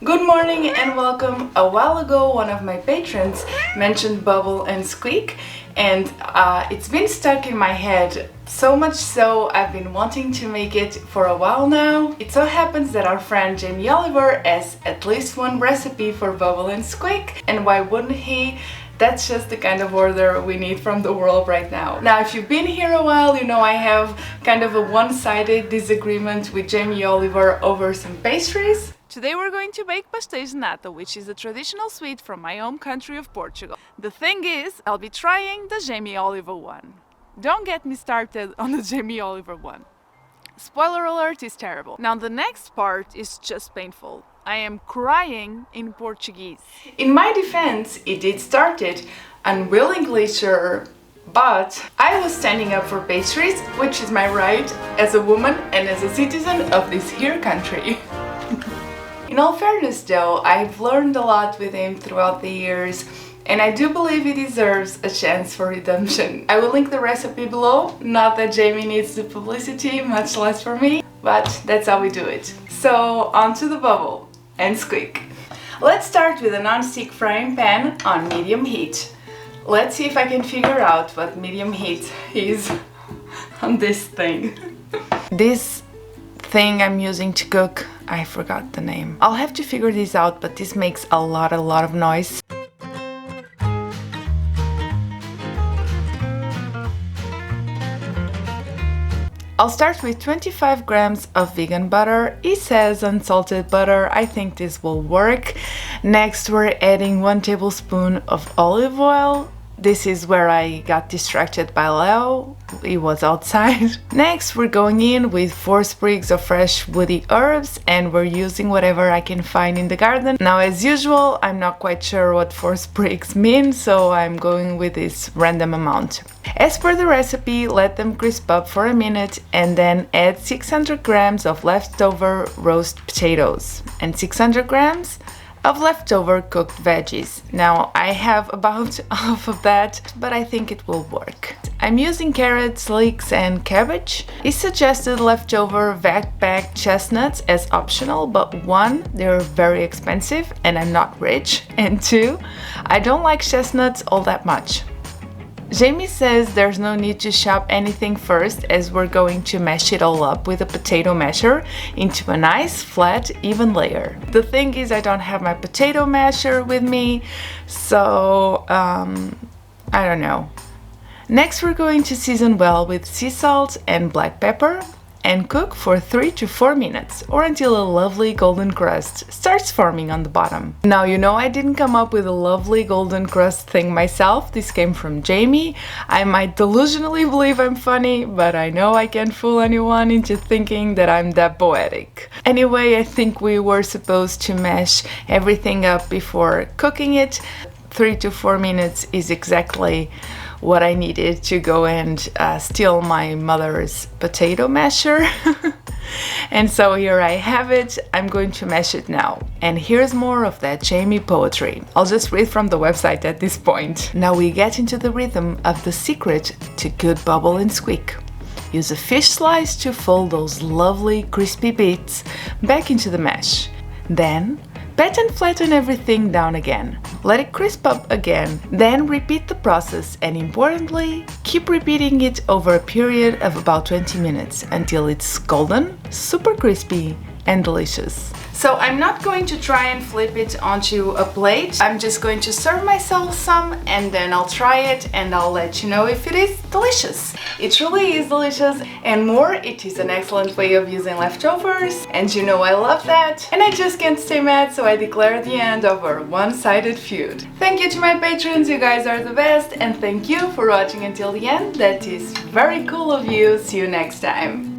Good morning and welcome. A while ago one of my patrons mentioned Bubble and Squeak and it's been stuck in my head, so much so I've been wanting to make it for a while now. It so happens that our friend Jamie Oliver has at least one recipe for Bubble and Squeak, and why wouldn't he? That's just the kind of order we need from the world right now. Now, if you've been here a while, you know I have kind of a one-sided disagreement with Jamie Oliver over some pastries. Today we're going to bake pastéis de nata, which is a traditional sweet from my home country of Portugal. The thing is, I'll be trying the Jamie Oliver one. Don't get me started on the Jamie Oliver one. Spoiler alert, is terrible. Now the next part is just painful. I am crying in Portuguese. In my defense, it did start it, unwillingly sure, but I was standing up for pastries, which is my right as a woman and as a citizen of this here country. In all fairness though, I've learned a lot with him throughout the years, and I do believe he deserves a chance for redemption. I will link the recipe below, not that Jamie needs the publicity, much less for me, but that's how we do it. So, on to the Bubble and Squeak. Let's start with a non-stick frying pan on medium heat. Let's see if I can figure out what medium heat is on this thing. This thing I'm using to cook, I forgot the name. I'll have to figure this out, but this makes a lot of noise. I'll start with 25 grams of vegan butter. It says unsalted butter. I think this will work. Next, we're adding 1 tablespoon of olive oil. This is where I got distracted by Leo. He was outside. Next, we're going in with 4 sprigs of fresh woody herbs, and we're using whatever I can find in the garden. Now, as usual, I'm not quite sure what 4 sprigs mean, so I'm going with this random amount. As per the recipe, let them crisp up for a minute and then add 600 grams of leftover roast potatoes and 600 grams of leftover cooked veggies. Now, I have about half of that, but I think it will work. I'm using carrots, leeks, and cabbage. He suggested leftover vac-packed chestnuts as optional, but 1, they're very expensive and I'm not rich, and 2, I don't like chestnuts all that much. Jamie says there's no need to chop anything first, as we're going to mash it all up with a potato masher into a nice, flat, even layer. The thing is, I don't have my potato masher with me, so I don't know. Next, we're going to season well with sea salt and black pepper and cook for 3 to 4 minutes, or until a lovely golden crust starts forming on the bottom. Now, you know I didn't come up with a lovely golden crust thing myself. This came from Jamie. I might delusionally believe I'm funny, but I know I can't fool anyone into thinking that I'm that poetic. Anyway, I think we were supposed to mash everything up before cooking it. 3 to 4 minutes is exactly what I needed to go and steal my mother's potato masher. And so here I have it. I'm going to mash it now. And here's more of that Jamie poetry. I'll just read from the website at this point. Now we get into the rhythm of the secret to good Bubble and Squeak. Use a fish slice to fold those lovely crispy bits back into the mash. Then pat and flatten everything down again. Let it crisp up again. Then repeat the process, and importantly, keep repeating it over a period of about 20 minutes until it's golden, super crispy, and delicious. So I'm not going to try and flip it onto a plate. I'm just going to serve myself some, and then I'll try it and I'll let you know if it is delicious. It truly is delicious, and more, it is an excellent way of using leftovers, and you know I love that. And I just can't stay mad, so I declare the end of our one-sided feud. Thank you to my patrons, you guys are the best, and thank you for watching until the end. That is very cool of you. See you next time.